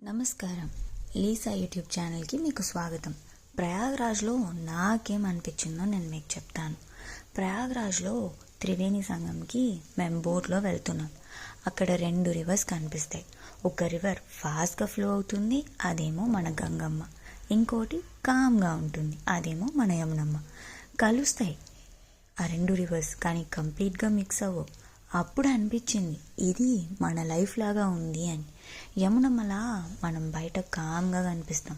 నమస్కారం. Lisa YouTube ఛానల్కి మీకు స్వాగతం. ప్రయాగ్రాజ్లో నాకేమనిపించిందో నేను మీకు చెప్తాను. ప్రయాగ్రాజ్లో త్రివేణి సంగంకి మేము బోట్లో వెళ్తున్నాం. అక్కడ 2 రివర్స్ కనిపిస్తాయి. ఒక రివర్ ఫాస్ట్గా ఫ్లో అవుతుంది, అదేమో మన గంగమ్మ. ఇంకోటి కామ్గా ఉంటుంది, అదేమో మన యమునమ్మ. కలుస్తాయి ఆ 2 రివర్స్, కానీ కంప్లీట్గా మిక్స్ అవ్వవు. అప్పుడు అనిపించింది ఇది మన లైఫ్ లాగా ఉంది అని. యమునమ్మలా మనం బయట కామ్గా కనిపిస్తాం.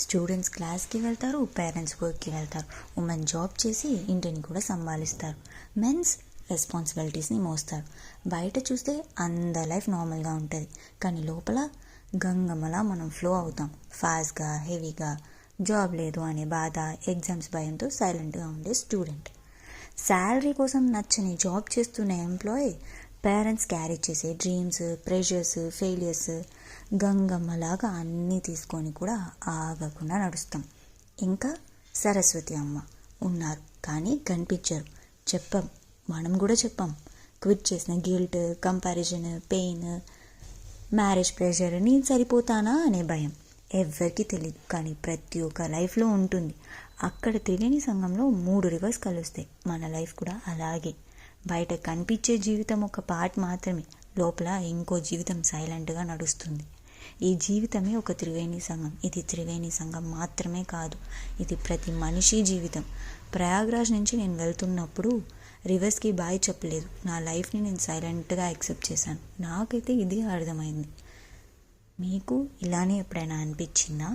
స్టూడెంట్స్ క్లాస్కి వెళ్తారు, పేరెంట్స్ వర్క్కి వెళ్తారు, ఉమెన్ జాబ్ చేసి ఇంటిని కూడా సంభాలిస్తారు, మెన్స్ రెస్పాన్సిబిలిటీస్ని మోస్తారు. బయట చూస్తే అందరి లైఫ్ నార్మల్గా ఉంటుంది, కానీ లోపల గంగమ్మలా మనం ఫ్లో అవుతాం. ఫాస్ట్గా, హెవీగా, జాబ్ లేదు అనే బాధ, ఎగ్జామ్స్ భయంతో సైలెంట్గా ఉండే స్టూడెంట్, శాలరీ కోసం నచ్చని జాబ్ చేస్తున్న ఎంప్లాయీ, పేరెంట్స్ క్యారీ చేసే డ్రీమ్స్, ప్రెషర్స్, ఫెయిలియర్స్. గంగమ్మలాగా అన్నీ తీసుకొని కూడా ఆగకుండా నడుస్తాం. ఇంకా సరస్వతి అమ్మ ఉన్నారు, కానీ కనిపించారు. చెప్పాం, మనం కూడా చెప్పాం. క్విట్ చేసిన guilt, comparison, pain, marriage pressure, నేను సరిపోతానా అనే భయం ఎవ్వరికీ తెలియదు, కానీ ప్రతి ఒక్క లైఫ్లో ఉంటుంది. అక్కడ త్రివేణి సంగంలో 3 రివర్స్ కలుస్తాయి. మన లైఫ్ కూడా అలాగే. బయట కనిపించే జీవితం ఒక పార్ట్ మాత్రమే, లోపల ఇంకో జీవితం సైలెంట్గా నడుస్తుంది. ఈ జీవితమే ఒక త్రివేణి సంగం. ఇది త్రివేణి సంగం మాత్రమే కాదు, ఇది ప్రతి మనిషి జీవితం. ప్రయాగ్రాజ్ నుంచి నేను వెళ్తున్నప్పుడు రివర్స్కి బాయ్ చెప్పలేదు. నా లైఫ్ని నేను సైలెంట్గా యాక్సెప్ట్ చేశాను. నాకైతే ఇది అర్థమైంది. మీకు ఇలానే ఎప్పుడైనా అనిపించిందా?